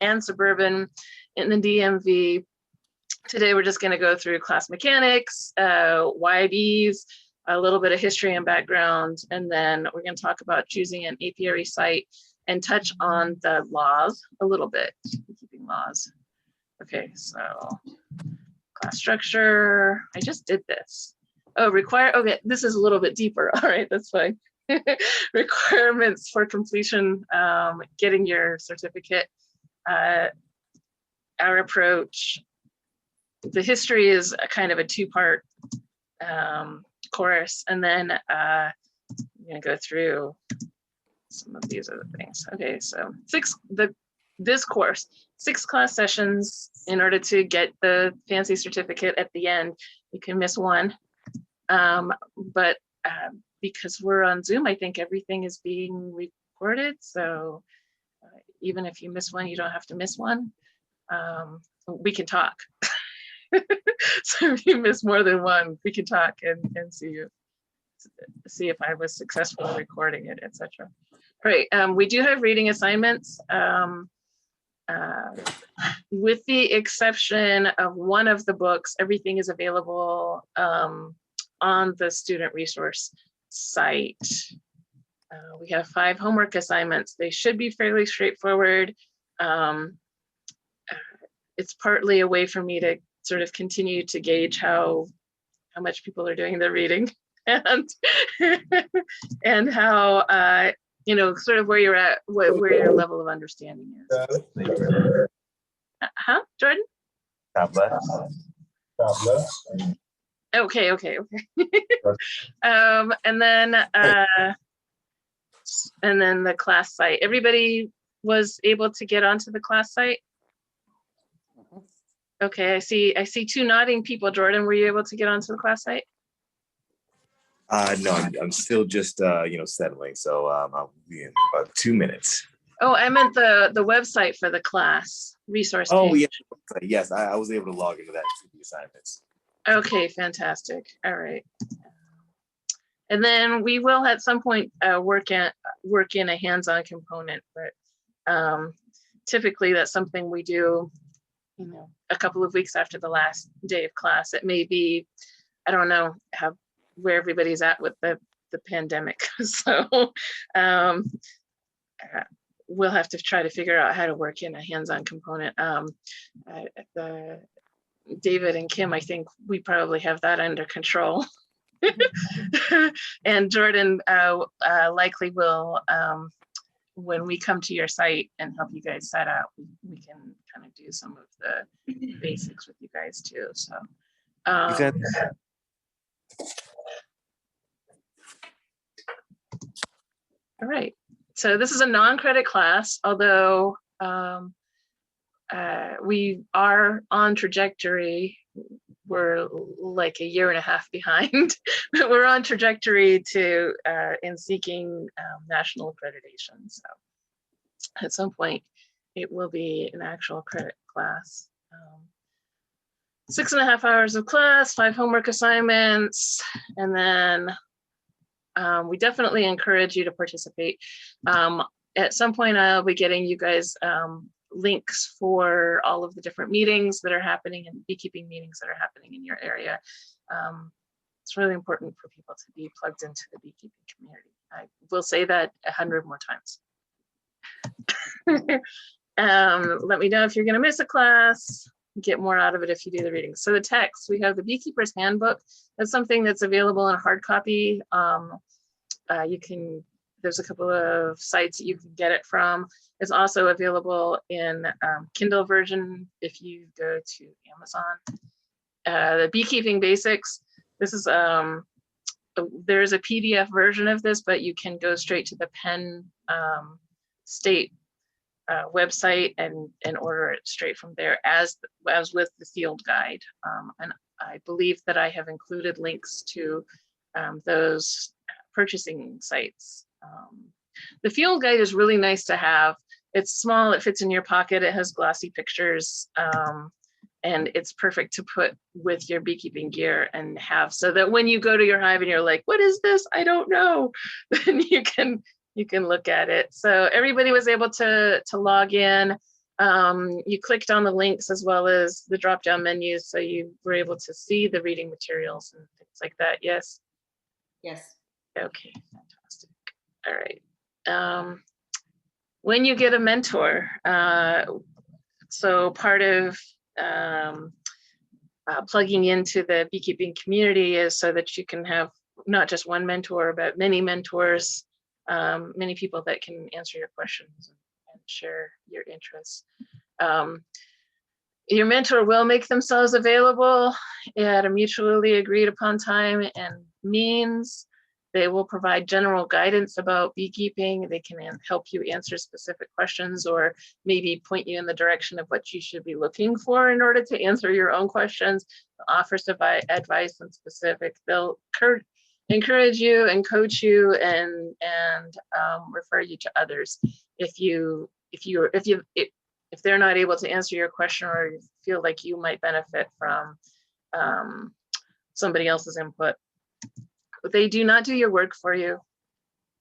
and suburban in the DMV. Today, we're just going to go through class mechanics, YBs, a little bit of history and background, and then we're going to talk about choosing an apiary site and touch on the laws a little bit, beekeeping laws. Okay, so class structure, I just did this. Oh, okay, this is a little bit deeper. All right, that's fine. Requirements for completion, getting your certificate, our approach. The history is a kind of a two-part course, and then I'm gonna go through some of these other things. Okay, so this course, 6 class sessions in order to get the fancy certificate at the end. You can miss one, but because we're on Zoom, I think everything is being recorded. So even if you miss one, you don't have to miss one. We can talk. So if you miss more than one, we can talk and see if I was successful in recording it, etc. All right, we do have reading assignments. With the exception of one of the books, everything is available on the student resource site. We have 5 homework assignments. They should be fairly straightforward. It's partly a way for me to sort of continue to gauge how much people are doing their reading and and how sort of where you're at, where your level of understanding is. Huh, Jordan? God bless. God bless. Okay. And then the class site. Everybody was able to get onto the class site? Okay, I see 2 nodding people. Jordan, were you able to get onto the class site? No, I'm still just settling. So I'll be in about 2 minutes. Oh, I meant the website for the class resource page. Oh, yeah. Yes, I was able to log into that to the assignments. Okay, fantastic. All right. And then we will at some point work in a hands-on component, but typically that's something we do, a couple of weeks after the last day of class. It may be, I don't know where everybody's at with the pandemic. So we'll have to try to figure out how to work in a hands-on component. David and Kim, I think we probably have that under control. And Jordan likely will, when we come to your site and help you guys set up, we can kind of do some of the basics with you guys too. So all right, so this is a non-credit class, although we are on trajectory. We're like 1.5 years behind, but we're on trajectory to in seeking national accreditation. So at some point it will be an actual credit class. 6.5 hours of class, 5 homework assignments, and then we definitely encourage you to participate. At some point I'll be getting you guys links for all of the different meetings that are happening and beekeeping meetings that are happening in your area. It's really important for people to be plugged into the beekeeping community. I will say that 100 more times. Let me know if you're going to miss a class. Get more out of it if you do the reading. So the text, we have the Beekeeper's Handbook. That's something that's available in hard copy. There's a couple of sites that you can get it from. It's also available in Kindle version if you go to Amazon. The Beekeeping Basics, this is, there's a PDF version of this, but you can go straight to the Penn State website and order it straight from there, as with the field guide. And I believe that I have included links to those purchasing sites. The field guide is really nice to have. It's small, it fits in your pocket, it has glossy pictures, and it's perfect to put with your beekeeping gear and have, so that when you go to your hive and you're like, what is this? I don't know. Then you can look at it. So everybody was able to log in. You clicked on the links as well as the drop-down menus, so you were able to see the reading materials and things like that. Yes? Yes. Okay, fantastic. All right. When you get a mentor, so part of plugging into the beekeeping community is so that you can have not just one mentor, but many mentors, many people that can answer your questions and share your interests. Your mentor will make themselves available at a mutually agreed upon time and means. They will provide general guidance about beekeeping. They can help you answer specific questions or maybe point you in the direction of what you should be looking for in order to answer your own questions. They'll offer advice on specific. They'll encourage you and coach you and refer you to others if they're not able to answer your question or you feel like you might benefit from somebody else's input. They do not do your work for you.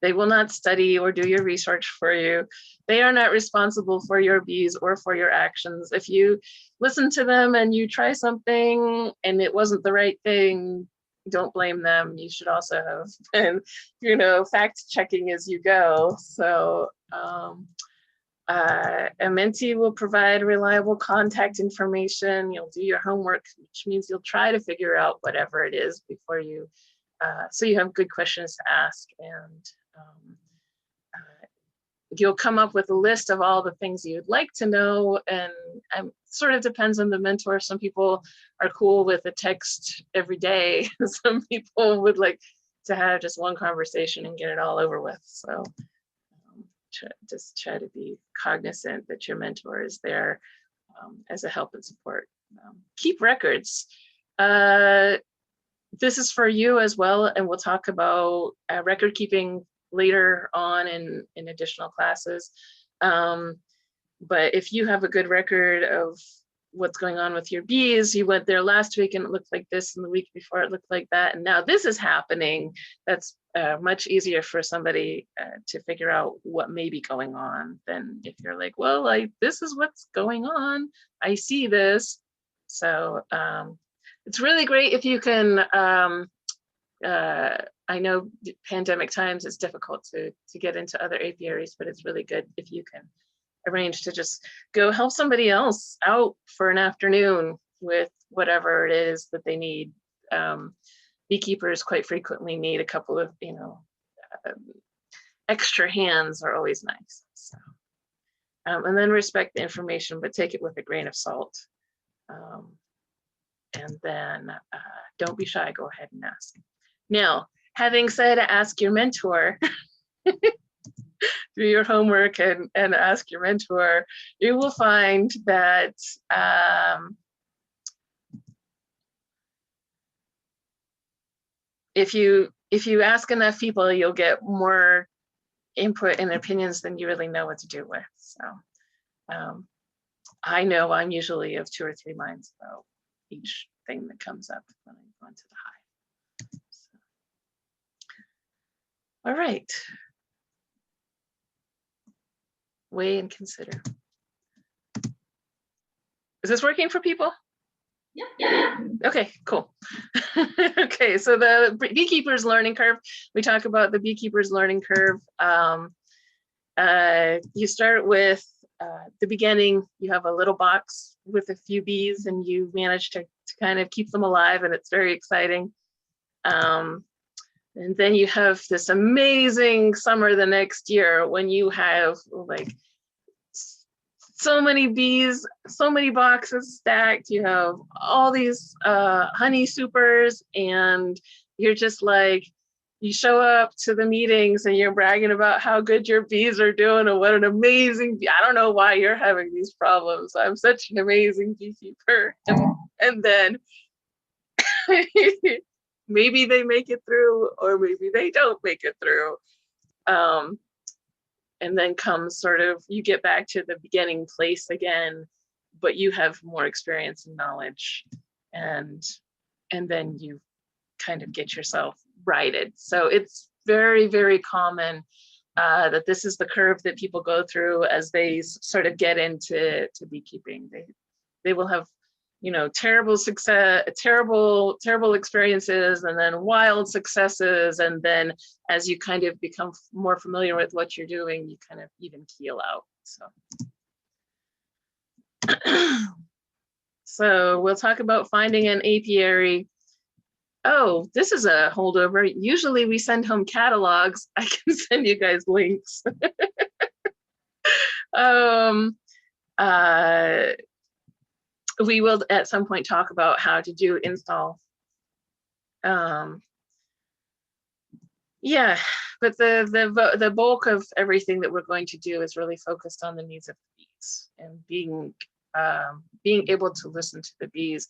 They will not study or do your research for you. They are not responsible for your bees or for your actions. If you listen to them and you try something and it wasn't the right thing, don't blame them. You should also have been, fact checking as you go. So, a mentee will provide reliable contact information. You'll do your homework, which means you'll try to figure out whatever it is before you, so you have good questions to ask, and you'll come up with a list of all the things you'd like to know, and sort of depends on the mentor. Some people are cool with a text every day. Some people would like to have just one conversation and get it all over with. So just try to be cognizant that your mentor is there as a help and support. Keep records. This is for you as well, and we'll talk about record keeping later on in additional classes. But if you have a good record of what's going on with your bees, you went there last week and it looked like this, and the week before it looked like that, and now this is happening, that's much easier for somebody to figure out what may be going on than if you're like, well, this is what's going on, I see this. So it's really great if you can, I know pandemic times it's difficult to get into other apiaries, but it's really good if you can arrange to just go help somebody else out for an afternoon with whatever it is that they need. Beekeepers quite frequently need a couple of, extra hands are always nice. So, and then respect the information, but take it with a grain of salt. And then don't be shy, go ahead and ask. Now, having said ask your mentor, do your homework and ask your mentor, you will find that if you ask enough people, you'll get more input and opinions than you really know what to do with. So I know I'm usually of 2 or 3 minds about each thing that comes up when I go into the hive. So. All right. Weigh and consider. Is this working for people? Yep. Okay, cool. Okay, so the beekeeper's learning curve. We talk about the beekeeper's learning curve. You start with the beginning. You have a little box with a few bees, and you manage to kind of keep them alive, and it's very exciting. And then you have this amazing summer the next year when you have like so many bees, so many boxes stacked. You have all these honey supers, and you're just like, you show up to the meetings and you're bragging about how good your bees are doing and what an amazing bee. I don't know why you're having these problems. I'm such an amazing beekeeper. And then maybe they make it through, or maybe they don't make it through. And then comes sort of, you get back to the beginning place again, but you have more experience and knowledge, and then you kind of get yourself righted. So it's very, very common that this is the curve that people go through as they sort of get into beekeeping. They will have, you know, terrible success, terrible experiences, and then wild successes, and then as you kind of become more familiar with what you're doing, you kind of even keel out. So. So we'll talk about finding an apiary. Oh, this is a holdover. Usually we send home catalogs. I can send you guys links. We will at some point talk about how to do install. Yeah, but the bulk of everything that we're going to do is really focused on the needs of the bees and being able to listen to the bees,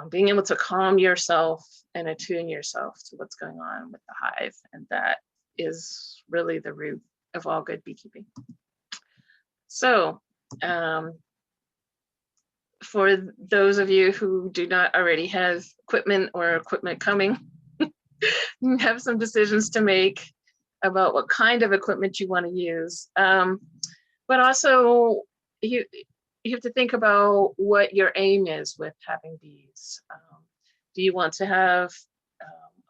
being able to calm yourself and attune yourself to what's going on with the hive. And that is really the root of all good beekeeping. So for those of you who do not already have equipment or equipment coming, you have some decisions to make about what kind of equipment you want to use. But also you have to think about what your aim is with having bees. Do you want to have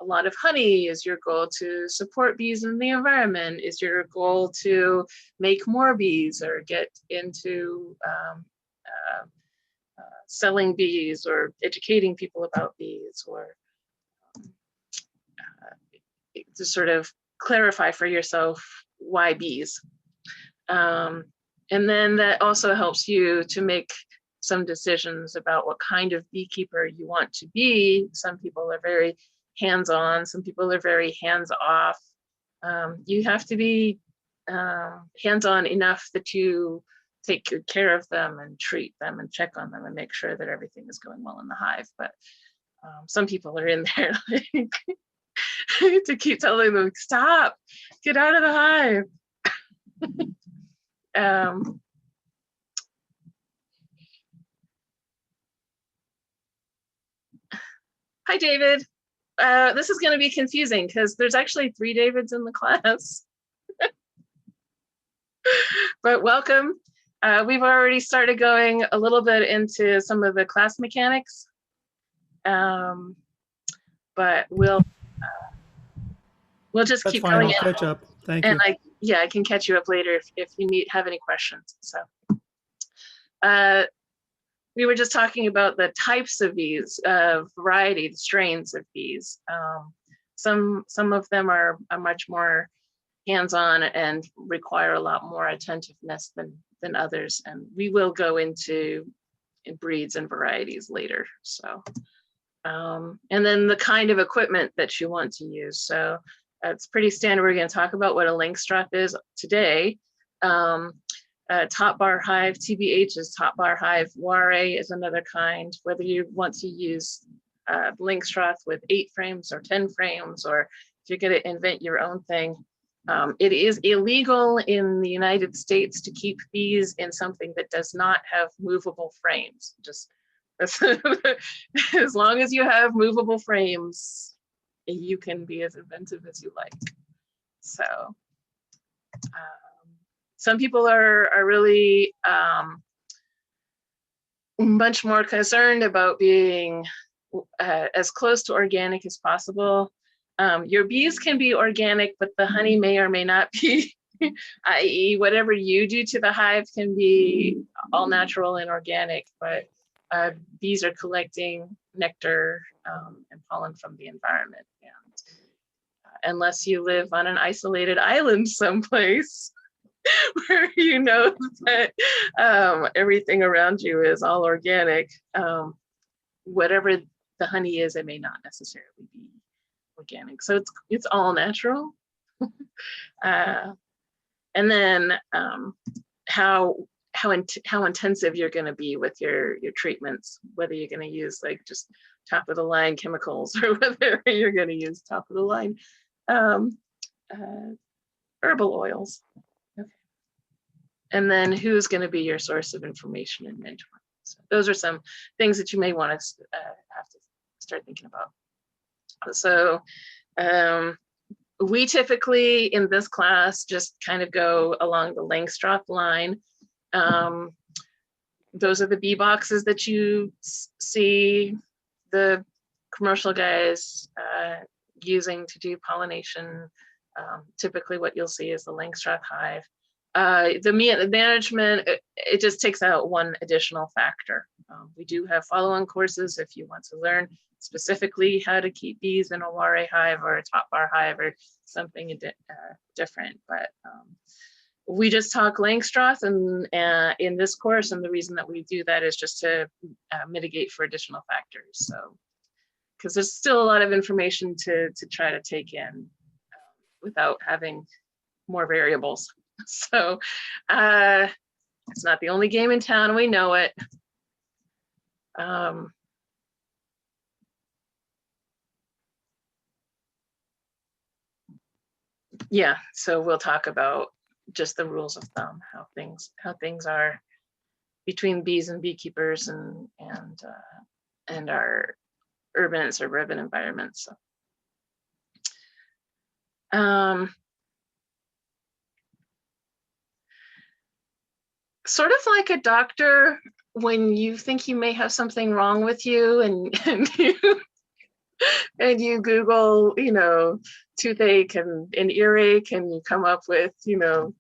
a lot of honey? Is your goal to support bees in the environment? Is your goal to make more bees or get into selling bees or educating people about bees, or to sort of clarify for yourself why bees? And then that also helps you to make some decisions about what kind of beekeeper you want to be. Some people are very hands-on, some people are very hands-off. You have to be hands-on enough that you take good care of them and treat them and check on them and make sure that everything is going well in the hive. But some people are in there like to keep telling them, stop, get out of the hive. Hi, David. This is going to be confusing because there's actually 3 Davids in the class. But welcome. We've already started going a little bit into some of the class mechanics. But we'll just That's keep fine. going. I'll catch up. Thank you. And I can catch you up later if you have any questions. So we were just talking about the types of bees, variety, the strains of bees. Some of them are much more hands-on and require a lot more attentiveness than others. And we will go into breeds and varieties later. So, and then the kind of equipment that you want to use. So it's pretty standard. We're going to talk about what a link strap is today. Top bar hive, TBH is top bar hive, Ware is another kind. Whether you want to use link strath with 8 frames or 10 frames, or if you're going to invent your own thing. It is illegal in the United States to keep bees in something that does not have movable frames. Just as long as you have movable frames, you can be as inventive as you like. So some people are really much more concerned about being as close to organic as possible. Your bees can be organic, but the honey may or may not be, i.e. whatever you do to the hive can be all natural and organic, but bees are collecting nectar and pollen from the environment. And unless you live on an isolated island someplace where you know that everything around you is all organic, whatever the honey is, it may not necessarily be organic. So it's all natural. And then how intensive you're going to be with your treatments, whether you're going to use like just top of the line chemicals or whether you're going to use top of the line herbal oils. Okay. And then who's going to be your source of information and mentoring. So those are some things that you may want to have to start thinking about. So We typically in this class just kind of go along the Langstroth line. Those are the bee boxes that you see the commercial guys using to do pollination. Typically what you'll see is the Langstroth hive. The management, it just takes out one additional factor. We do have follow-on courses if you want to learn specifically how to keep bees in a Ware hive or a top bar hive or something different. But we just talk Langstroth and in this course, and the reason that we do that is just to mitigate for additional factors. So, because there's still a lot of information to try to take in without having more variables. So it's not the only game in town, we know it. Yeah, so we'll talk about just the rules of thumb, how things are between bees and beekeepers and our urban and suburban environments. So, sort of like a doctor, when you think you may have something wrong with you and you Google, you know, toothache and earache, and you come up with, you know,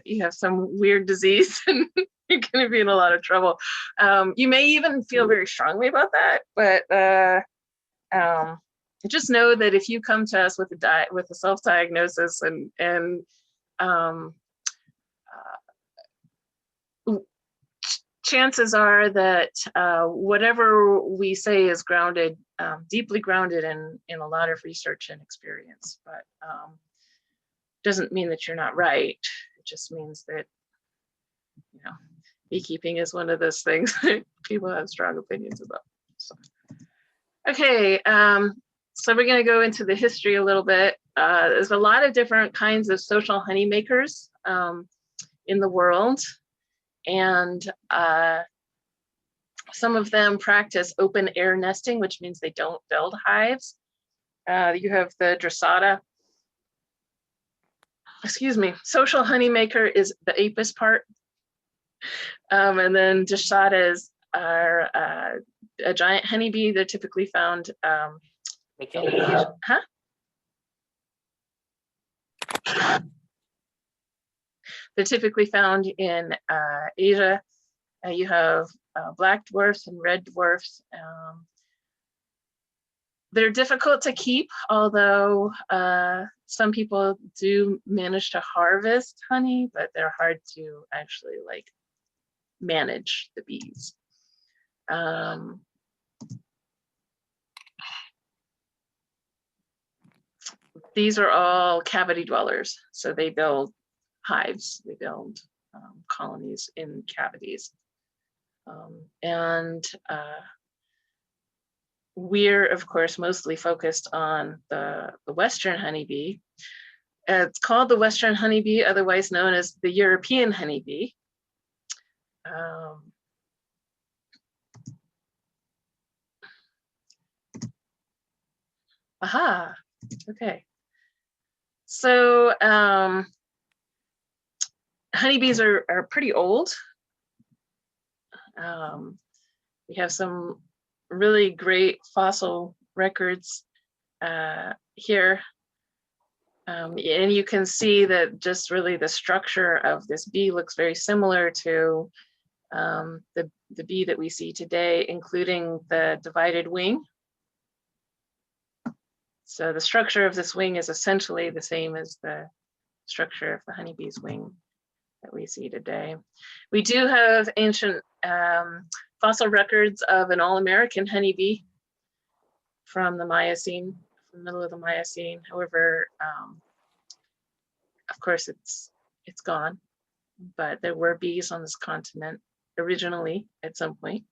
you have some weird disease and you're going to be in a lot of trouble. You may even feel very strongly about that, but just know that if you come to us with a self-diagnosis and chances are that whatever we say is grounded, deeply grounded in a lot of research and experience, but doesn't mean that you're not right. It just means that, you know, beekeeping is one of those things that people have strong opinions about. So, okay, so we're going to go into the history a little bit. There's a lot of different kinds of social honey makers in the world. And some of them practice open air nesting, which means they don't build hives. You have the Drosata. Excuse me, social honey maker is the apis part. And then Drosatas are a giant honeybee. They're typically found in Asia. Huh? They're typically found in Asia. You have black dwarfs and red dwarfs. They're difficult to keep, although some people do manage to harvest honey, but they're hard to actually like manage the bees. These are all cavity dwellers, so they build hives, they build colonies in cavities. We're, of course, mostly focused on the Western honeybee. It's called the Western honeybee, otherwise known as the European honeybee. Aha, okay. So honeybees are pretty old. We have some really great fossil records here. And you can see that just really the structure of this bee looks very similar to the bee that we see today, including the divided wing. So the structure of this wing is essentially the same as the structure of the honeybee's wing that we see today. We do have ancient fossil records of an all-American honeybee from the Miocene, from the middle of the Miocene. However, of course, it's gone, but there were bees on this continent originally at some point.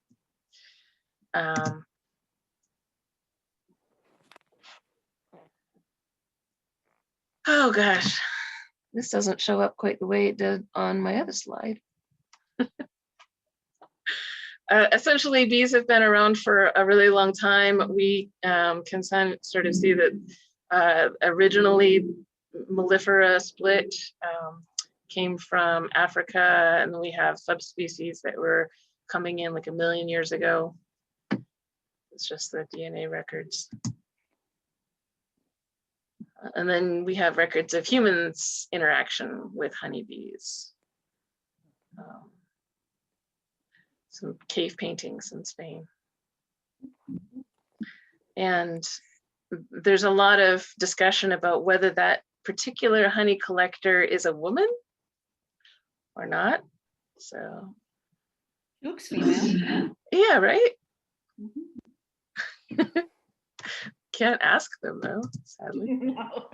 Oh gosh, this doesn't show up quite the way it did on my other slide. Essentially, bees have been around for a really long time. We can sort of see that Originally, mellifera split came from Africa, and we have subspecies that were coming in like 1 million years ago. It's just the DNA records. And then we have records of humans' interaction with honeybees. Some cave paintings in Spain. And there's a lot of discussion about whether that particular honey collector is a woman or not. So. Looks female. Yeah, right? Mhm. Can't ask them though, sadly. No.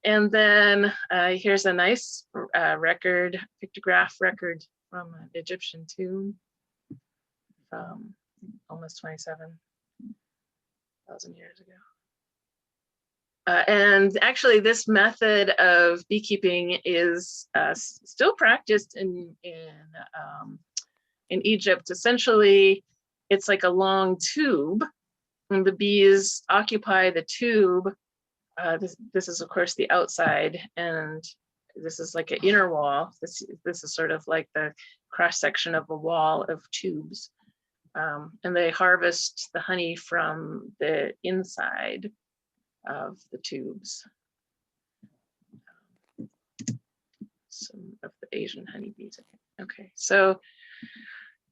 And then here's a nice record, pictograph record from an Egyptian tomb from almost 27,000 years ago. And actually, this method of beekeeping is still practiced in Egypt. Essentially, it's like a long tube, and the bees occupy the tube. This is, of course, the outside, and this is like an inner wall. This is sort of like the cross section of a wall of tubes, and they harvest the honey from the inside of the tubes. Some of the Asian honeybees. Okay, so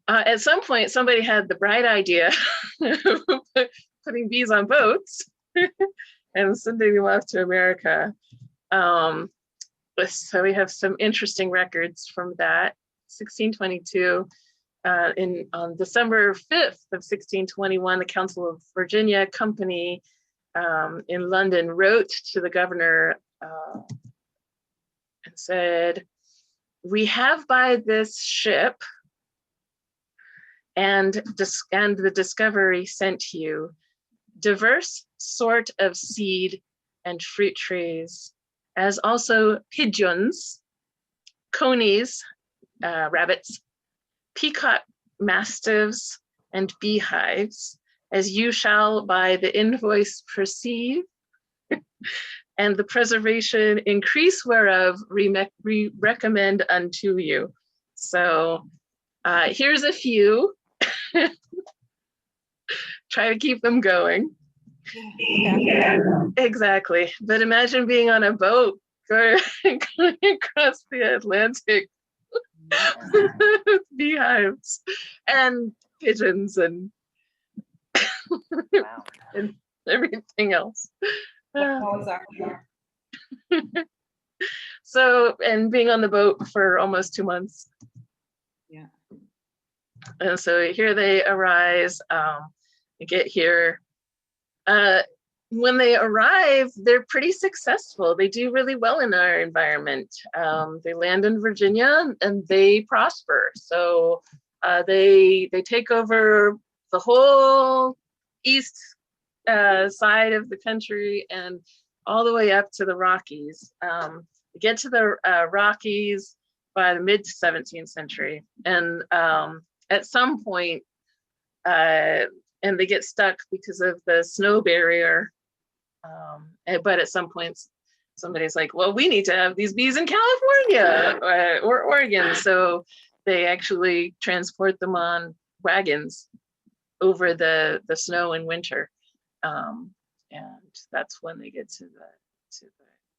at some point, somebody had the bright idea of putting bees on boats and sending them off to America. So we have some interesting records from that. 1622, on December 5th of 1621, the Council of Virginia Company in London wrote to the governor and said, "We have by this ship and the Discovery sent you diverse sort of seed and fruit trees, as also pigeons, conies, rabbits, peacock mastiffs, and beehives, as you shall by the invoice perceive, and the preservation increase whereof we recommend unto you." So here's a few. Try to keep them going. Yeah. Exactly. But imagine being on a boat going across the Atlantic with beehives and pigeons and, Wow. and everything else. Oh, exactly. So, and being on the boat for almost 2 months. Yeah. And so here they arise, get here. When they arrive, they're pretty successful. They do really well in our environment. They land in Virginia and they prosper. So they take over the whole east side of the country and all the way up to the Rockies. They get to the Rockies by the mid 17th century. And at some point, and they get stuck because of the snow barrier. But at some point, somebody's like, well, we need to have these bees in California or Oregon. So they actually transport them on wagons over the snow in winter. And that's when they get to the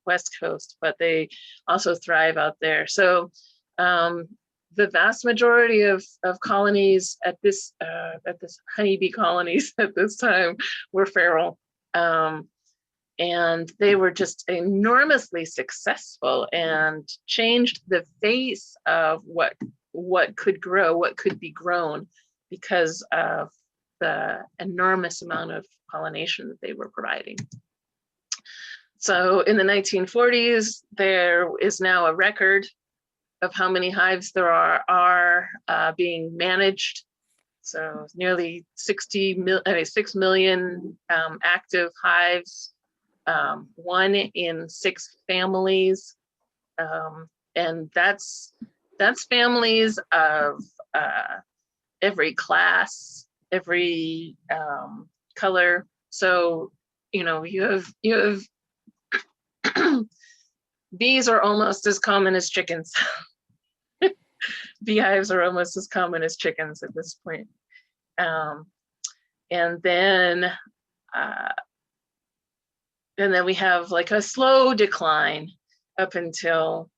West Coast, but they also thrive out there. So the vast majority of colonies at this honeybee colonies at this time were feral. And they were just enormously successful and changed the face of what could grow, what could be grown, because of the enormous amount of pollination that they were providing. So in the 1940s, there is now a record of how many hives there are being managed. So nearly 6 million active hives, 1 in 6 families, and that's families of every class, every color. So, you know, you have bees are almost as common as chickens. Beehives are almost as common as chickens at this point. And then we have like a slow decline up until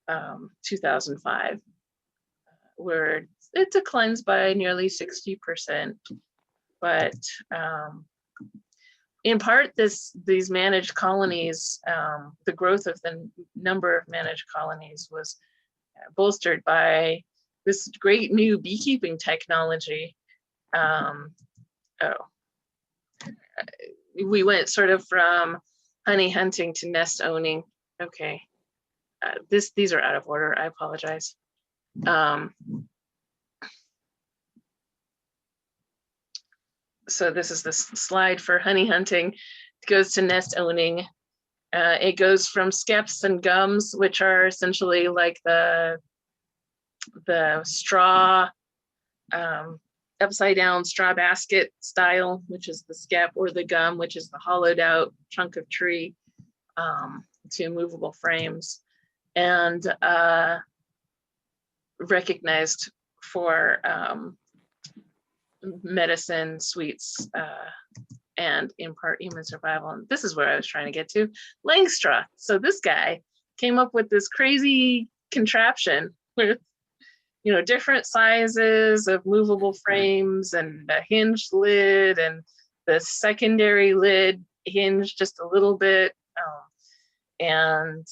2005, where it declines by nearly 60%. But in part, these managed colonies, the growth of the number of managed colonies was bolstered by this great new beekeeping technology. We went sort of from honey hunting to nest owning. Okay, these are out of order. I apologize. So this is the slide for honey hunting. It goes to nest owning. It goes from skeps and gums, which are essentially like the straw, upside down straw basket style, which is the skep, or the gum, which is the hollowed out trunk of tree, to movable frames, and recognized for medicine, sweets, and in part human survival. And this is where I was trying to get to, Langstroth. So this guy came up with this crazy contraption with, you know, different sizes of movable frames and a hinged lid, and the secondary lid hinged just a little bit. And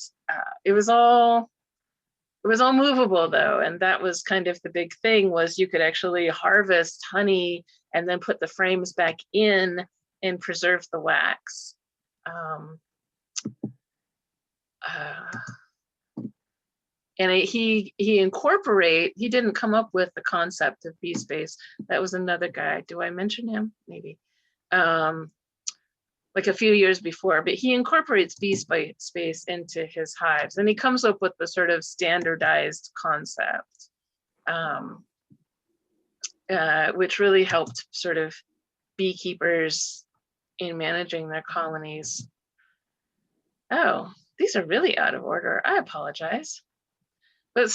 it was all movable though, and that was kind of the big thing, was you could actually harvest honey and then put the frames back in and preserve the wax. And he didn't come up with the concept of bee space. That was another guy. Do I mention him? Maybe. Like a few years before, but he incorporates bee space into his hives, and he comes up with the sort of standardized concept, which really helped sort of beekeepers in managing their colonies. Oh, these are really out of order. I apologize. But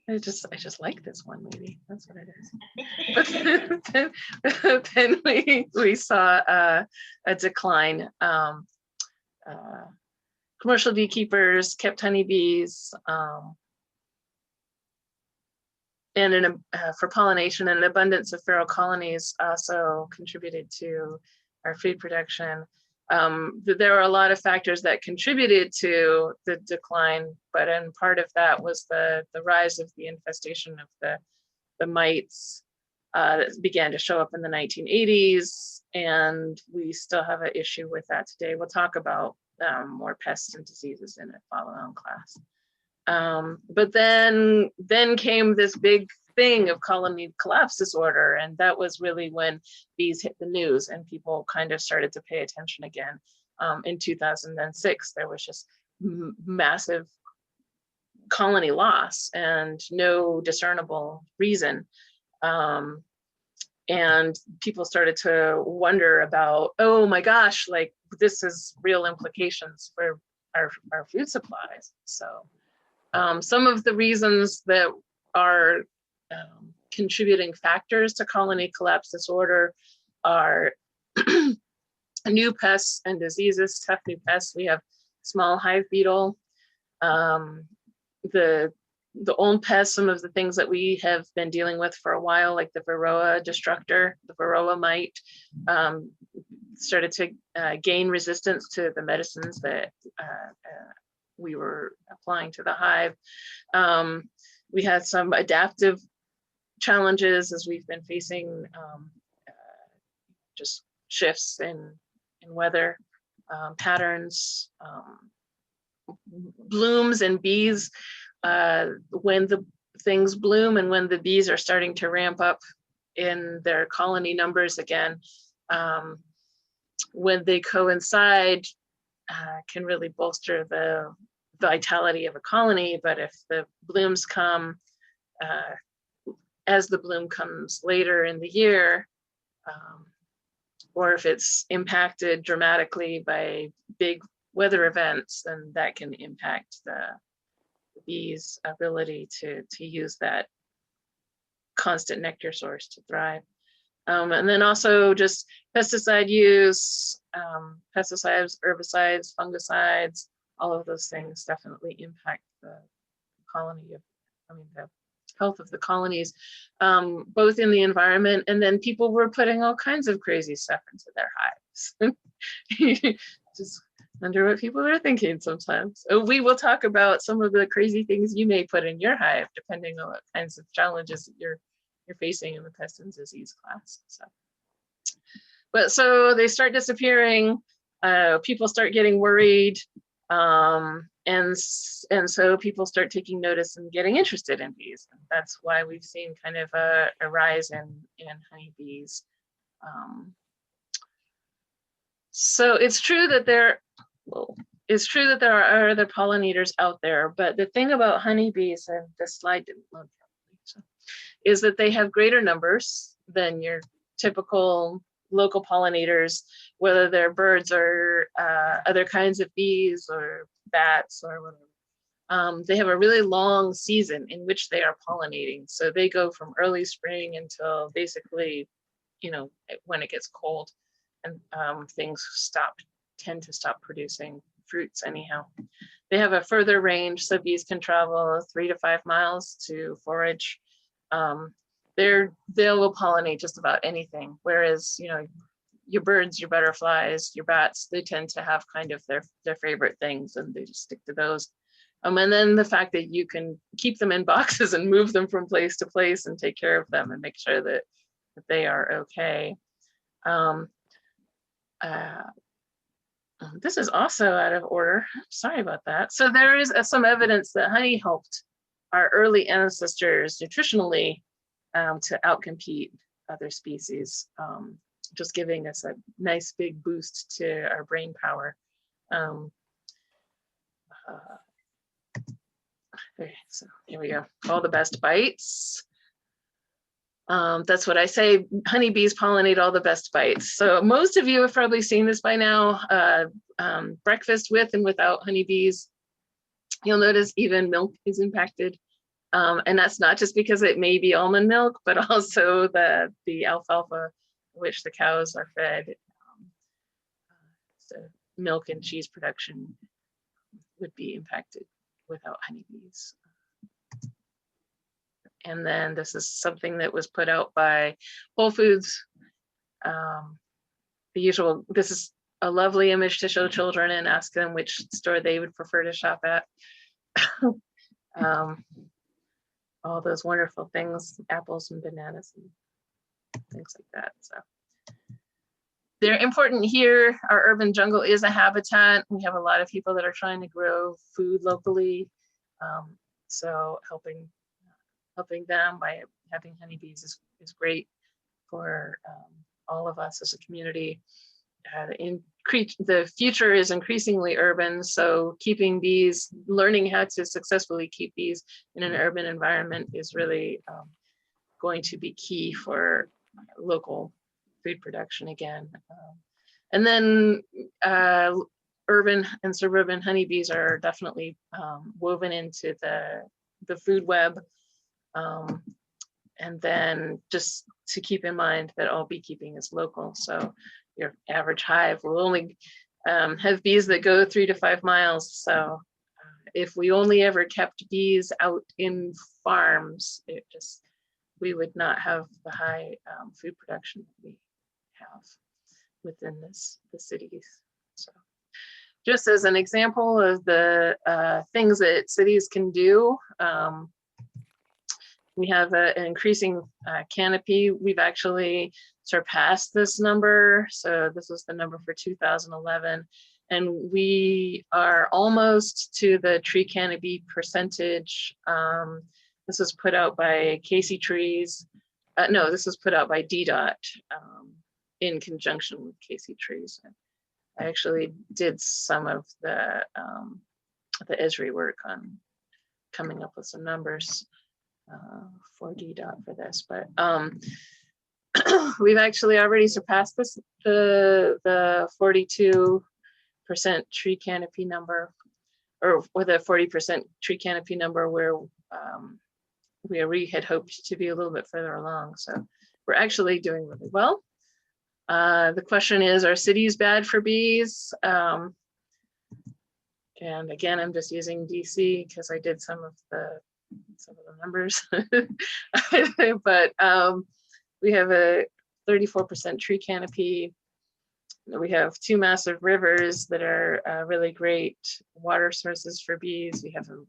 I just like this one, maybe that's what it is. But then we saw a decline. Commercial beekeepers kept honeybees, and for pollination, and an abundance of feral colonies also contributed to our food production. There are a lot of factors that contributed to the decline, but in part of that was the rise of the infestation of the mites that began to show up in the 1980s, and we still have an issue with that today. We'll talk about more pests and diseases in a follow-on class. But then came this big thing of colony collapse disorder, and that was really when bees hit the news and people kind of started to pay attention again. In 2006, there was just massive colony loss and no discernible reason. And people started to wonder about, oh my gosh, like this is real implications for our food supplies. So some of the reasons that are contributing factors to colony collapse disorder are new pests and diseases, tough new pests. We have small hive beetle, the old pests, some of the things that we have been dealing with for a while, like the Varroa destructor, the Varroa mite, started to gain resistance to the medicines that we were applying to the hive. We had some adaptive challenges as we've been facing just shifts in weather patterns, blooms and bees. When the things bloom and when the bees are starting to ramp up in their colony numbers again, when they coincide, can really bolster the vitality of a colony. But if the blooms come, as the bloom comes later in the year, or if it's impacted dramatically by big weather events, then that can impact the bees' ability to use that constant nectar source to thrive. And then also just pesticide use, pesticides, herbicides, fungicides, all of those things definitely impact the colony of, the health of the colonies, both in the environment, and then people were putting all kinds of crazy stuff into their hives. Just wonder what people are thinking sometimes. We will talk about some of the crazy things you may put in your hive, depending on what kinds of challenges that you're facing in the pest and disease class. So they start disappearing, people start getting worried, and so people start taking notice and getting interested in bees. And that's why we've seen kind of a rise in honeybees. So it's true that there are other pollinators out there, but the thing about honeybees, and this slide didn't load properly, so, is that they have greater numbers than your typical local pollinators, whether they're birds or other kinds of bees or bats or whatever. They have a really long season in which they are pollinating. So they go from early spring until basically, when it gets cold and things tend to stop producing fruits anyhow. They have a further range, so bees can travel 3 to 5 miles to forage. They will pollinate just about anything, whereas your birds, your butterflies, your bats, they tend to have kind of their favorite things, and they just stick to those. And then the fact that you can keep them in boxes and move them from place to place and take care of them and make sure that they are okay. This is also out of order. Sorry about that. So there is some evidence that honey helped our early ancestors nutritionally to outcompete other species, just giving us a nice big boost to our brain power. Okay, so here we go. All the best bites. That's what I say. Honeybees pollinate all the best bites. So most of you have probably seen this by now. Breakfast with and without honeybees. You'll notice even milk is impacted. And that's not just because it may be almond milk, but also the alfalfa which the cows are fed. So milk and cheese production would be impacted without honeybees. And then this is something that was put out by Whole Foods. This is a lovely image to show children and ask them which store they would prefer to shop at. All those wonderful things, apples and bananas and things like that. So they're important here. Our urban jungle is a habitat. We have a lot of people that are trying to grow food locally. So helping them by having honeybees is great for all of us as a community. The future is increasingly urban, so keeping bees, learning how to successfully keep bees in an urban environment is really going to be key for local food production again. And then urban and suburban honeybees are definitely woven into the food web. And then just to keep in mind that all beekeeping is local. So your average hive will only have bees that go 3 to 5 miles. So if we only ever kept bees out in farms, we would not have the high food production that we have within the cities. So just as an example of the things that cities can do, we have an increasing canopy. We've actually surpassed this number. So this was the number for 2011. And we are almost to the tree canopy percentage. This was put out by Casey Trees. No, this was put out by DDOT in conjunction with Casey Trees. I actually did some of the Esri work on coming up with some numbers for DDOT for this, but we've actually already surpassed the 42% tree canopy number, or the 40% tree canopy number where we had hoped to be a little bit further along. So we're actually doing really well. The question is, are cities bad for bees? And again, I'm just using DC because I did some of the numbers. But we have a 34% tree canopy. We have 2 massive rivers that are really great water sources for bees. We have an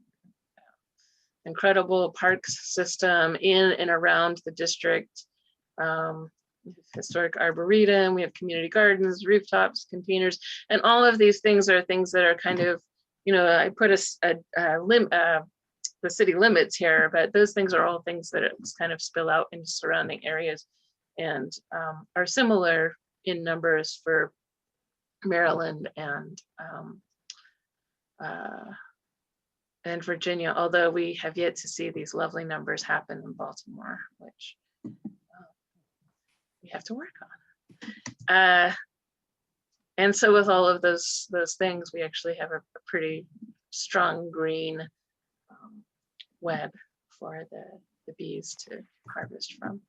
incredible parks system in and around the district. Historic arboretum, we have community gardens, rooftops, containers, and all of these things are things that are kind of, you know, I put the city limits here, but those things are all things that kind of spill out into surrounding areas and are similar in numbers for Maryland and Virginia, although we have yet to see these lovely numbers happen in Baltimore, which we have to work on. And so with all of those things, we actually have a pretty strong green web for the bees to harvest from.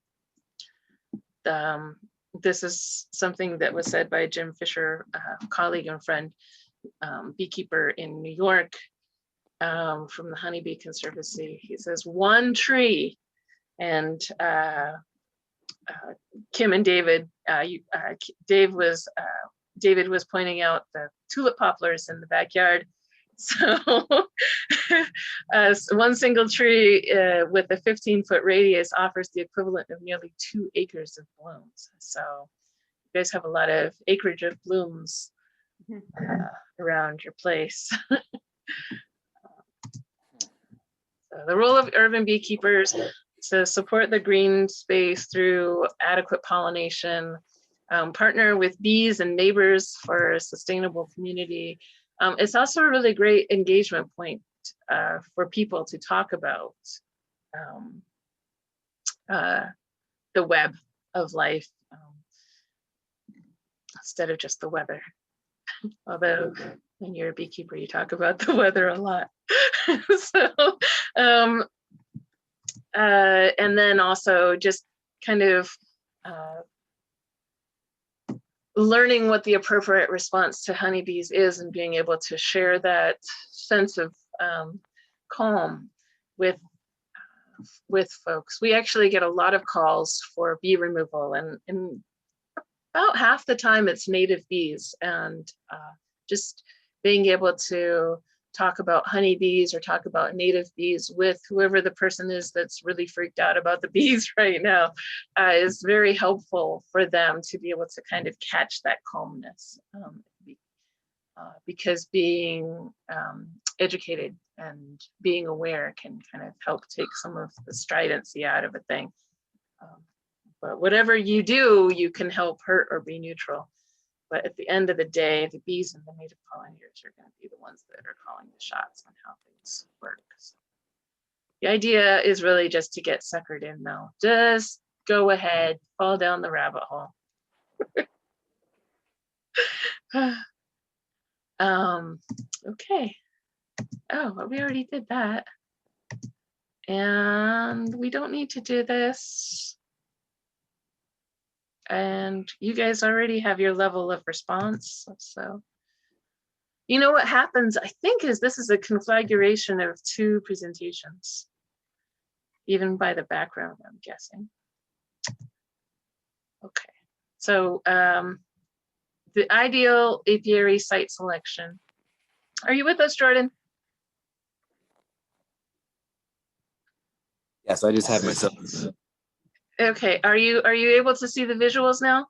This is something that was said by Jim Fisher, a colleague and friend, beekeeper in New York, from the Honeybee Conservancy. He says, 1 tree, and Kim and David, David was pointing out the tulip poplars in the backyard. So 1 single tree with a 15-foot radius offers the equivalent of nearly 2 acres of blooms. So you guys have a lot of acreage of blooms around your place. So the role of urban beekeepers is to support the green space through adequate pollination, partner with bees and neighbors for a sustainable community. It's also a really great engagement point for people to talk about the web of life instead of just the weather. Although when you're a beekeeper, you talk about the weather a lot. So, and then also just kind of learning what the appropriate response to honeybees is and being able to share that sense of calm with folks. We actually get a lot of calls for bee removal, and about half the time it's native bees, and just being able to talk about honeybees or talk about native bees with whoever the person is that's really freaked out about the bees right now is very helpful for them to be able to kind of catch that calmness, because being educated and being aware can kind of help take some of the stridency out of a thing. But whatever you do, you can help hurt or be neutral. But at the end of the day, the bees and the native pollinators are going to be the ones that are calling the shots on how things work. So the idea is really just to get suckered in, though. Just go ahead, fall down the rabbit hole. Okay. Oh, well, we already did that. And we don't need to do this. And you guys already have your level of response. So, you know what happens, I think, is this is a configuration of 2 presentations, even by the background, I'm guessing. Okay, so the ideal apiary site selection. Are you with us, Jordan? Yes, I just have myself. Okay, are you able to see the visuals now?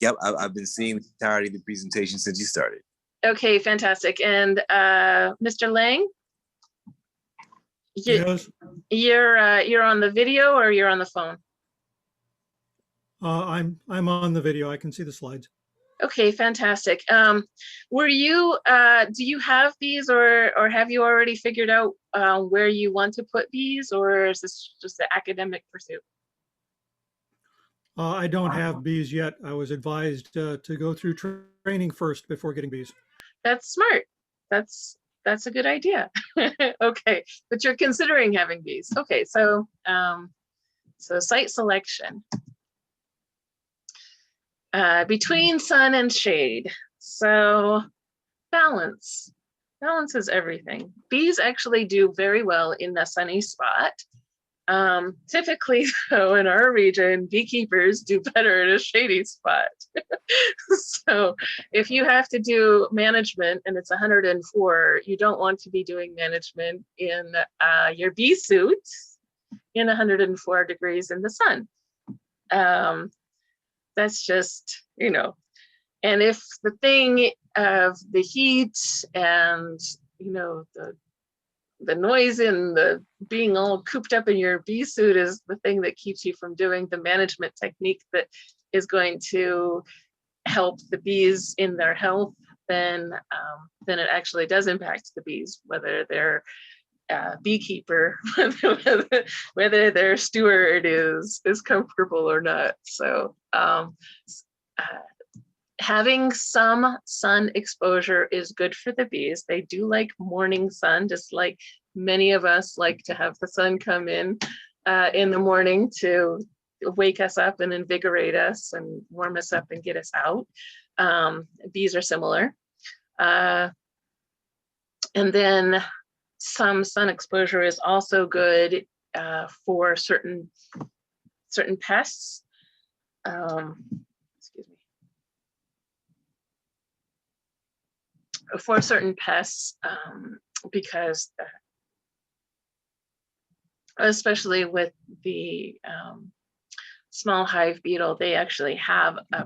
Yep, I've been seeing the entirety of the presentation since you started. Okay, fantastic. And Mr. Lang? Yes, You're on the video or you're on the phone? I'm on the video. I can see the slides. Okay, fantastic. Were you, do you have these, or have you already figured out where you want to put these, or is this just an academic pursuit? I don't have bees yet. I was advised to go through training first before getting bees. That's smart. That's a good idea. Okay, but you're considering having bees. Okay, so site selection. Between sun and shade. So balance. Balance is everything. Bees actually do very well in a sunny spot. Typically, though, in our region, beekeepers do better in a shady spot. So if you have to do management and it's 104, you don't want to be doing management in your bee suit in 104 degrees in the sun. That's just, you know, and if the thing of the heat and, you know, the noise and the being all cooped up in your bee suit is the thing that keeps you from doing the management technique that is going to help the bees in their health, then it actually does impact the bees, whether they're beekeeper, whether their steward is comfortable or not. So having some sun exposure is good for the bees. They do like morning sun, just like many of us like to have the sun come in the morning to wake us up and invigorate us and warm us up and get us out. Bees are similar. And then some sun exposure is also good for certain pests. Excuse me. For certain pests, because especially with the small hive beetle, they actually have a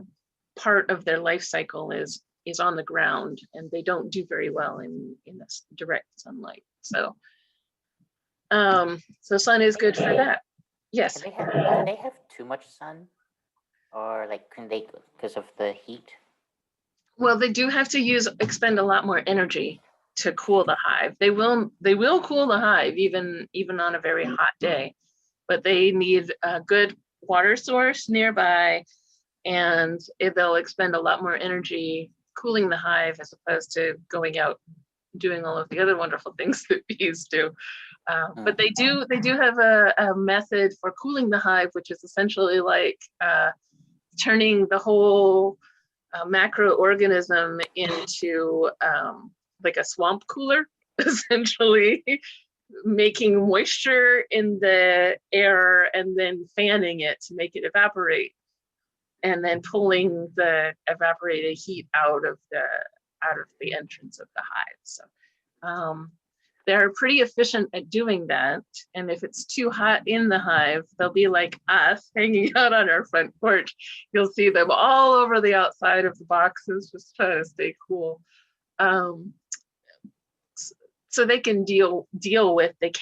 part of their life cycle is on the ground, and they don't do very well in this direct sunlight. So so sun is good for that. Yes. Can they have too much sun, or like can they, because of the heat? Well, they do have to expend a lot more energy to cool the hive. They will cool the hive even on a very hot day, but they need a good water source nearby, and they'll expend a lot more energy cooling the hive as opposed to going out doing all of the other wonderful things that bees do. But they do have a method for cooling the hive, which is essentially like turning the whole macroorganism into like a swamp cooler, essentially making moisture in the air and then fanning it to make it evaporate, and then pulling the evaporated heat out of the entrance of the hive. So they're pretty efficient at doing that. And if it's too hot in the hive, they'll be like us hanging out on our front porch. You'll see them all over the outside of the boxes, just trying to stay cool. So they can deal with it,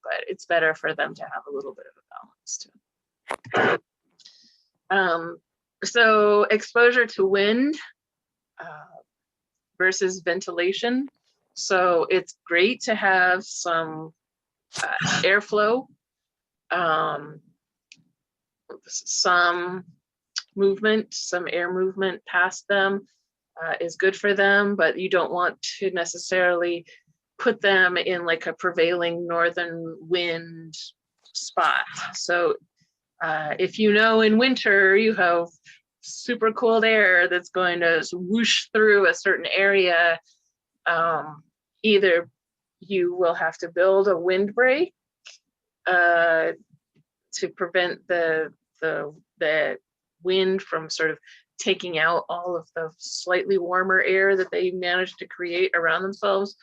but it's better for them to have a little bit of a balance too. So exposure to wind versus ventilation. So it's great to have some airflow, some movement, some air movement past them is good for them, but you don't want to necessarily put them in like a prevailing northern wind spot. So if you know in winter you have super cold air that's going to whoosh through a certain area, either you will have to build a windbreak to prevent the wind from sort of taking out all of the slightly warmer air that they managed to create around themselves,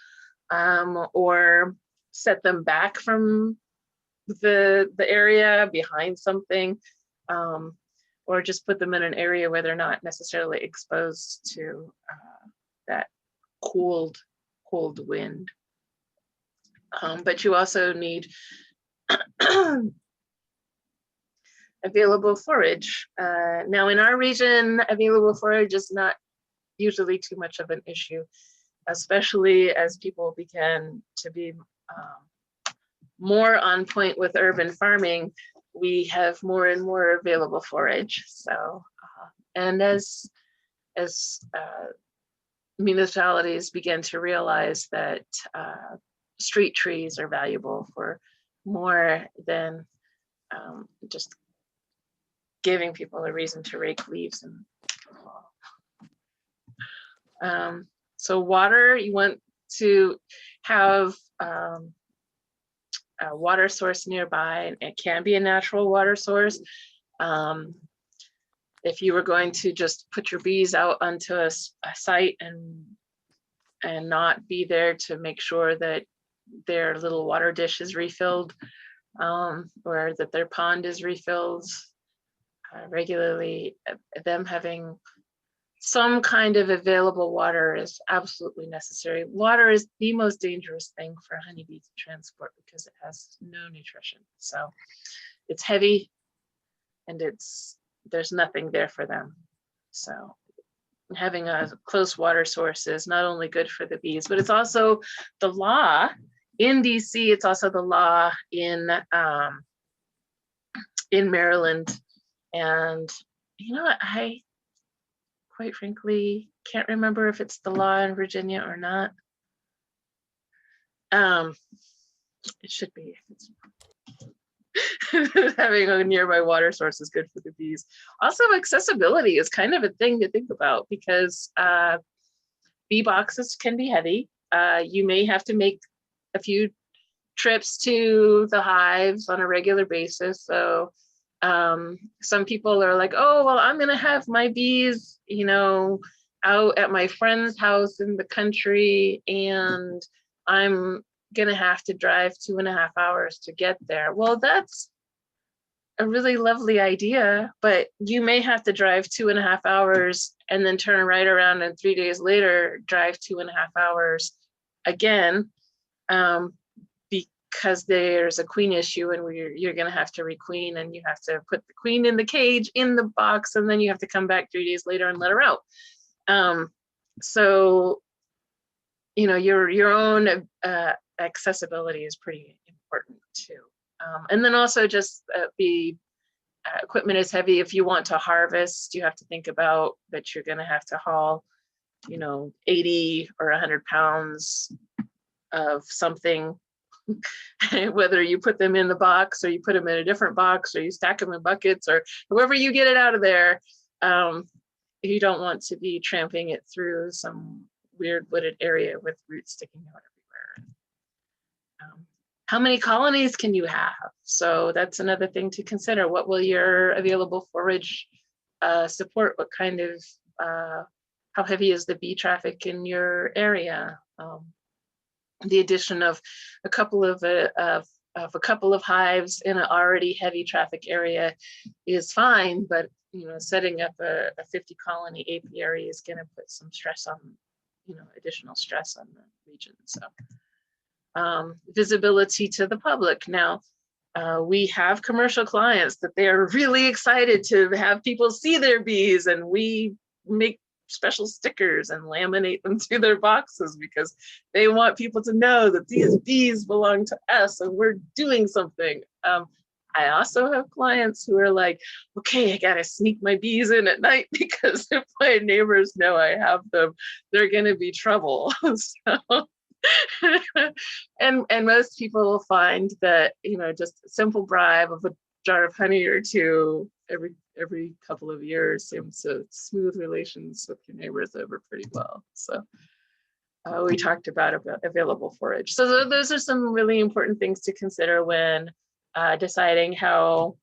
or set them back from the area behind something, or just put them in an area where they're not necessarily exposed to that cold wind. But you also need available forage. Now in our region, available forage is not usually too much of an issue, especially as people begin to be more on point with urban farming. we have more and more available forage. So, and as municipalities begin to realize that street trees are valuable for more than just giving people a reason to rake leaves and so water, you want to have a water source nearby, and it can be a natural water source. If you were going to just put your bees out onto a site and not be there to make sure that their little water dish is refilled, or that their pond is refilled regularly, them having some kind of available water is absolutely necessary. Water is the most dangerous thing for honeybees to transport because it has no nutrition. So it's heavy and there's nothing there for them. So having a close water source is not only good for the bees, but it's also the law in DC. It's also the law in Maryland. And you know what, I quite frankly can't remember if it's the law in Virginia or not. It should be. Having a nearby water source is good for the bees. Also, accessibility is kind of a thing to think about because bee boxes can be heavy. You may have to make a few trips to the hives on a regular basis. So some people are like, oh, well, I'm gonna have my bees, you know, out at my friend's house in the country, and I'm gonna have to drive 2.5 hours to get there. Well, that's a really lovely idea, but you may have to drive 2.5 hours and then turn right around and 3 days later drive 2.5 hours again, because there's a queen issue and you're going to have to requeen, and you have to put the queen in the cage in the box, and then you have to come back 3 days later and let her out. So, you know, your own accessibility is pretty important too. And then also just the equipment is heavy. If you want to harvest, you have to think about that you're going to have to haul, you know, 80 or 100 pounds of something, whether you put them in the box or you put them in a different box or you stack them in buckets or however you get it out of there. You don't want to be tramping it through some weird wooded area with roots sticking out everywhere. How many colonies can you have? So that's another thing to consider. What will your available forage support? What kind of, how heavy is the bee traffic in your area? The addition of a couple of hives in an already heavy traffic area is fine, but you know, setting up a 50 colony apiary is going to put some stress on, you know, additional stress on the region. So visibility to the public. Now, we have commercial clients that they are really excited to have people see their bees, and we make special stickers and laminate them to their boxes because they want people to know that these bees belong to us and we're doing something. I also have clients who are like, okay, I gotta sneak my bees in at night because if my neighbors know I have them, they're gonna be trouble. So, and most people will find that, you know, just a simple bribe of a jar of honey or two every couple of years seems to smooth relations with your neighbors over pretty well. So we talked about available forage. So those are some really important things to consider when deciding how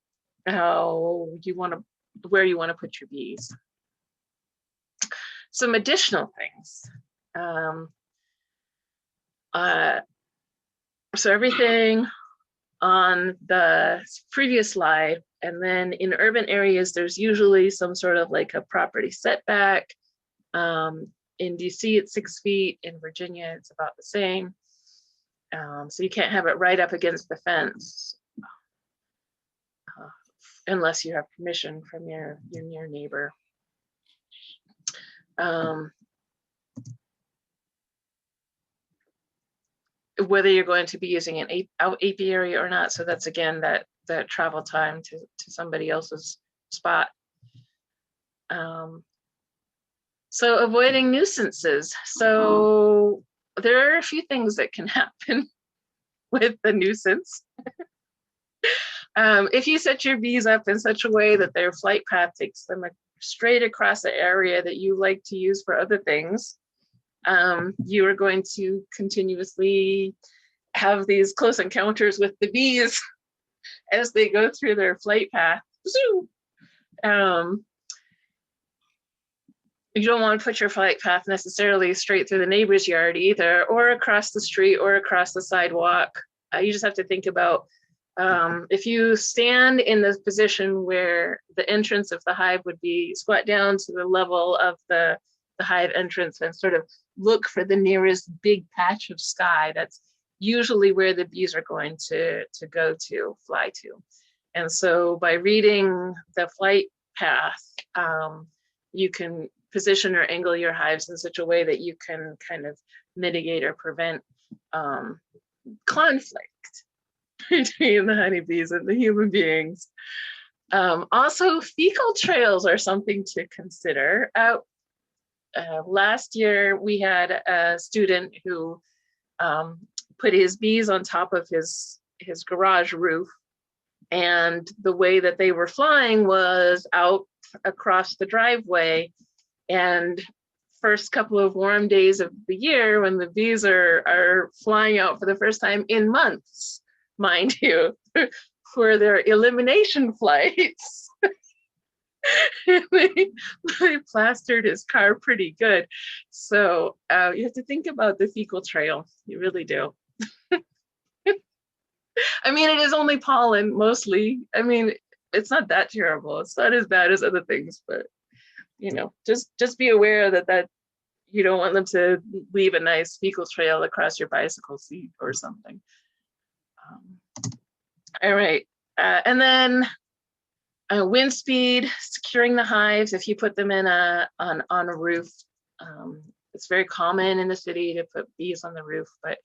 you want to, where you want to put your bees. Some additional things. So everything on the previous slide, and then in urban areas, there's usually some sort of like a property setback. In DC, it's 6 feet. In Virginia, it's about the same. So you can't have it right up against the fence unless you have permission from your near neighbor. Whether you're going to be using an apiary or not. So that's again, that the travel time to somebody else's spot. So avoiding nuisances. So there are a few things that can happen with the nuisance. If you set your bees up in such a way that their flight path takes them straight across the area that you like to use for other things, you are going to continuously have these close encounters with the bees as they go through their flight path. You don't want to put your flight path necessarily straight through the neighbor's yard either, or across the street or across the sidewalk. You just have to think about if you stand in this position where the entrance of the hive would be, squat down to the level of the hive entrance and sort of look for the nearest big patch of sky. That's usually where the bees are going to go to, fly to. And so by reading the flight path, you can position or angle your hives in such a way that you can kind of mitigate or prevent conflict between the honeybees and the human beings. Also, fecal trails are something to consider. Last year, we had a student who put his bees on top of his garage roof, and the way that they were flying was out across the driveway. And first couple of warm days of the year, when the bees are flying out for the first time in months, mind you, for their elimination flights, they plastered his car pretty good. So you have to think about the fecal trail. You really do. I mean, it is only pollen mostly. I mean, it's not that terrible. It's not as bad as other things, but you know, just be aware that you don't want them to leave a nice fecal trail across your bicycle seat or something. All right, and then wind speed, securing the hives. If you put them in on a roof, it's very common in the city to put bees on the roof, but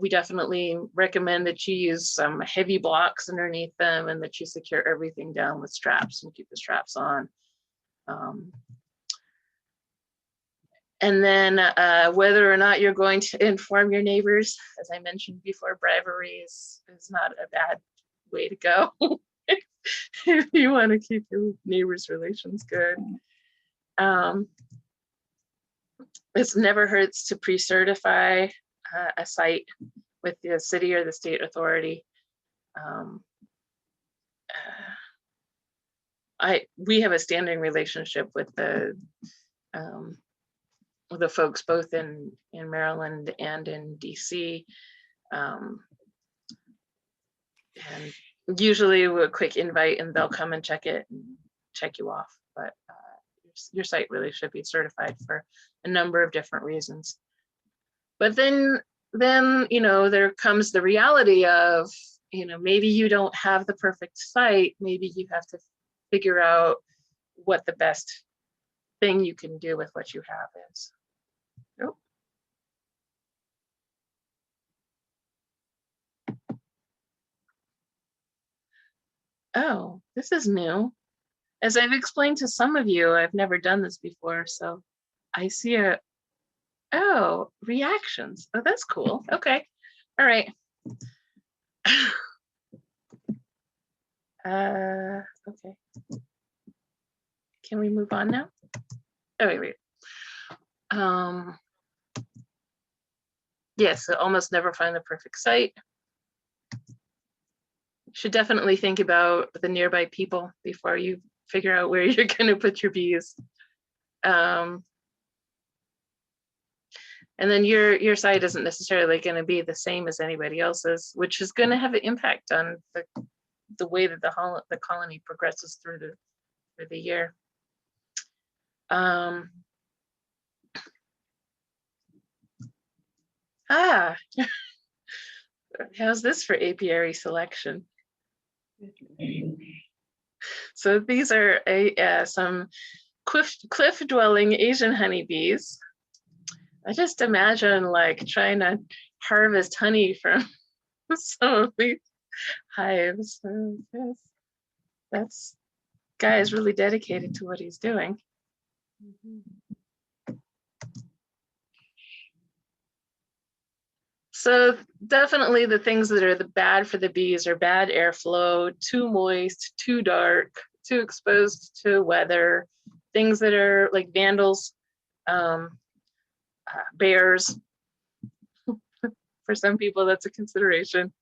we definitely recommend that you use some heavy blocks underneath them and that you secure everything down with straps and keep the straps on. And then whether or not you're going to inform your neighbors, as I mentioned before, bribery is not a bad way to go if you want to keep your neighbors' relations good. It never hurts to pre-certify a site with the city or the state authority. We have a standing relationship with the folks both in Maryland and in DC. And usually a quick invite and they'll come and check it and check you off. But your site really should be certified for a number of different reasons. But then you know, there comes the reality of, you know, maybe you don't have the perfect site. Maybe you have to figure out what the best thing you can do with what you have is. Oh. Oh, this is new. As I've explained to some of you, I've never done this before, so I see reactions. Oh, that's cool. Okay. All right. Okay. Can we move on now? Oh, wait. Yes, so almost never find the perfect site. Should definitely think about the nearby people before you figure out where you're going to put your bees. And then your site isn't necessarily going to be the same as anybody else's, which is going to have an impact on the way that the colony progresses through the year. How's this for apiary selection? So these are some cliff-dwelling Asian honeybees. I just imagine like trying to harvest honey from some of these hives. Yes, that's guy is really dedicated to what he's doing. So definitely the things that are the bad for the bees are bad airflow, too moist, too dark, too exposed to weather, things that are like vandals, bears. For some people, that's a consideration.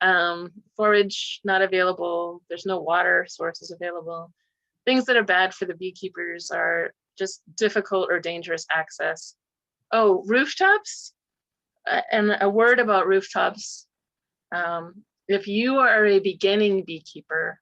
Forage not available. There's no water sources available. Things that are bad for the beekeepers are just difficult or dangerous access. Oh, rooftops. And a word about rooftops. If you are a beginning beekeeper,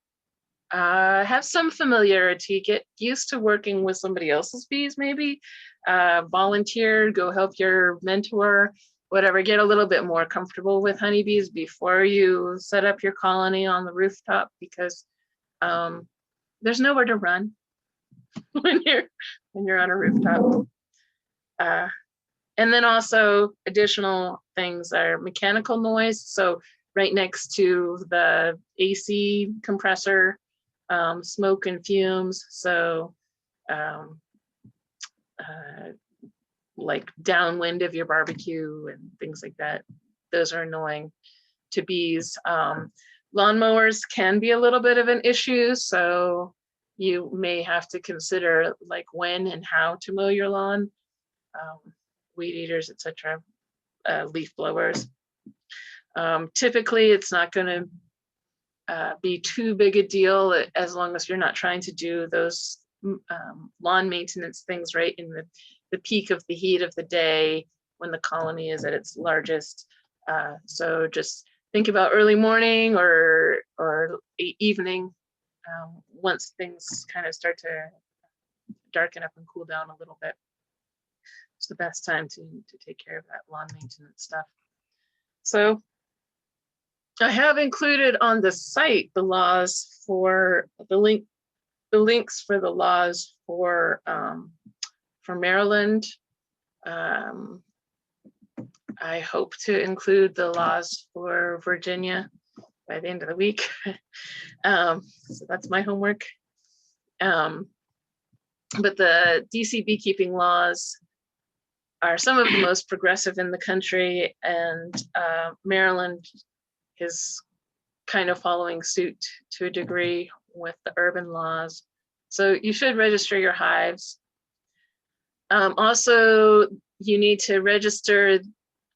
have some familiarity, get used to working with somebody else's bees, maybe volunteer, go help your mentor, whatever, get a little bit more comfortable with honeybees before you set up your colony on the rooftop, because there's nowhere to run when you're on a rooftop. And then also additional things are mechanical noise. So right next to the AC compressor, smoke and fumes. So like downwind of your barbecue and things like that. Those are annoying to bees. Lawnmowers can be a little bit of an issue. So you may have to consider like when and how to mow your lawn. Weed eaters, etc., leaf blowers. Typically, it's not going to be too big a deal as long as you're not trying to do those lawn maintenance things right in the peak of the heat of the day when the colony is at its largest. So just think about early morning or evening once things kind of start to darken up and cool down a little bit. It's the best time to take care of that lawn maintenance stuff. So I have included on the site the laws for the links for the laws for Maryland. I hope to include the laws for Virginia by the end of the week. So that's my homework. But the DC beekeeping laws are some of the most progressive in the country, and Maryland is kind of following suit to a degree with the urban laws. So you should register your hives. Also, you need to register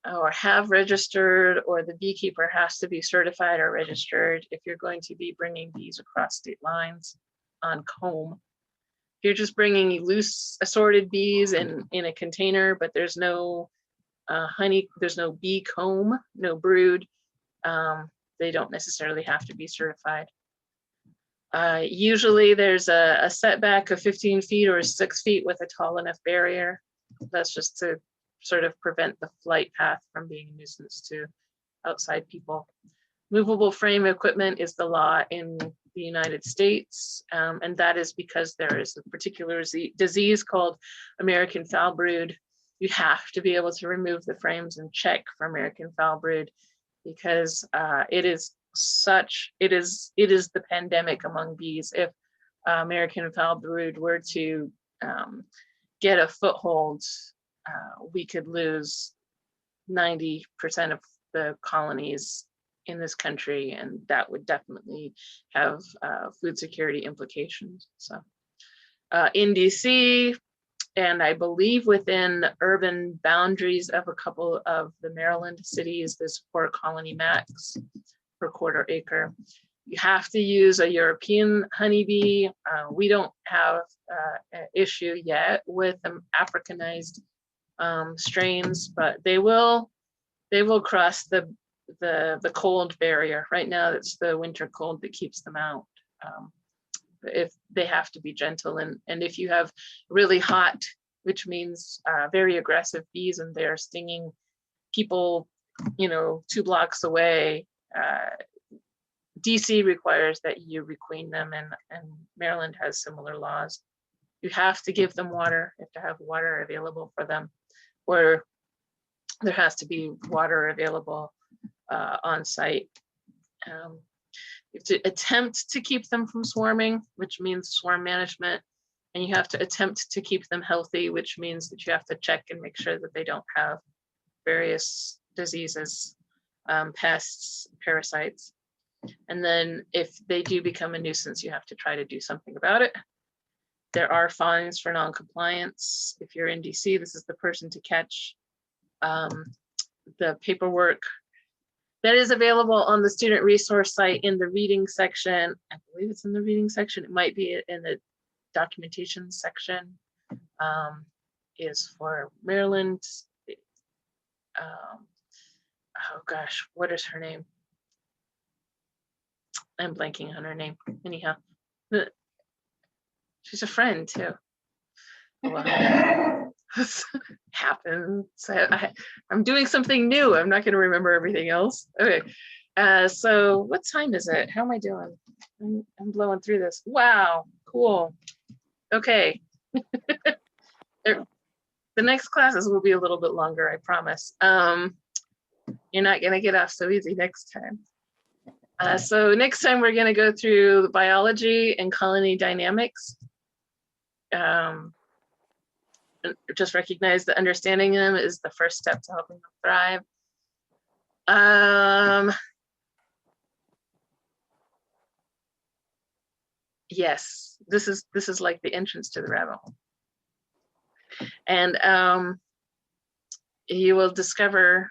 or have registered, or the beekeeper has to be certified or registered if you're going to be bringing bees across state lines on comb. If you're just bringing loose assorted bees in a container, but there's no honey, there's no bee comb, no brood, they don't necessarily have to be certified. Usually there's a setback of 15 feet or 6 feet with a tall enough barrier. That's just to sort of prevent the flight path from being a nuisance to outside people. Movable frame equipment is the law in the United States, and that is because there is a particular disease called American foul brood. You have to be able to remove the frames and check for American foul brood, because it is the pandemic among bees. If American foul brood were to get a foothold, we could lose 90% of the colonies in this country, and that would definitely have food security implications. So in DC, and I believe within the urban boundaries of a couple of the Maryland cities, there's 4 colony max per quarter acre. You have to use a European honeybee. We don't have an issue yet with Africanized strains, but they will cross the cold barrier. Right now, it's the winter cold that keeps them out. If they have to be gentle, and if you have really hot, which means very aggressive bees, and they're stinging people, 2 blocks away, DC requires that you requeen them, and Maryland has similar laws. You have to give them water. You have to have water available for them, or there has to be water available on site You have to attempt to keep them from swarming, which means swarm management. And you have to attempt to keep them healthy, which means that you have to check and make sure that they don't have various diseases, pests, parasites. And then if they do become a nuisance, you have to try to do something about it. There are fines for non-compliance. If you're in DC, this is the person to catch. The paperwork that is available on the student resource site in the reading section. I believe it's in the reading section. It might be in the documentation section, is for Maryland. Oh gosh, what is her name? I'm blanking on her name. Anyhow, she's a friend too. Well, happens. I'm doing something new. I'm not going to remember everything else. Okay. So what time is it? How am I doing? I'm blowing through this. Wow. Cool. Okay. The next classes will be a little bit longer, I promise. You're not going to get off so easy next time. So next time we're going to go through biology and colony dynamics. Just recognize that understanding them is the first step to helping them thrive. Yes, this is like the entrance to the rabbit hole. And you will discover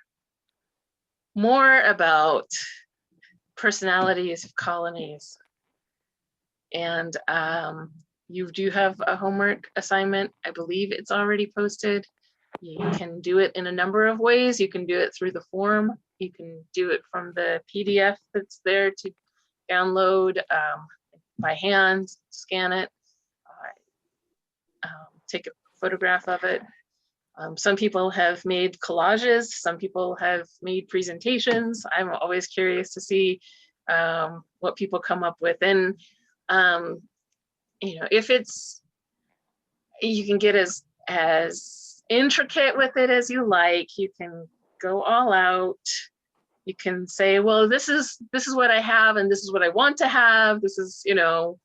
more about personalities of colonies. And you do have a homework assignment. I believe it's already posted. You can do it in a number of ways. You can do it through the form. You can do it from the PDF that's there to download by hand, scan it, take a photograph of it. Some people have made collages. Some people have made presentations. I'm always curious to see what people come up with. And you know, if it's, you can get as intricate with it as you like. You can go all out. You can say, well, this is what I have, and this is what I want to have. This is, you know,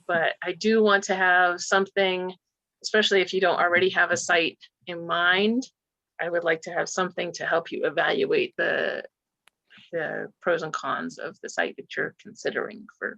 but I do want to have something, especially if you don't already have a site in mind. I would like to have something to help you evaluate the pros and cons of the site that you're considering for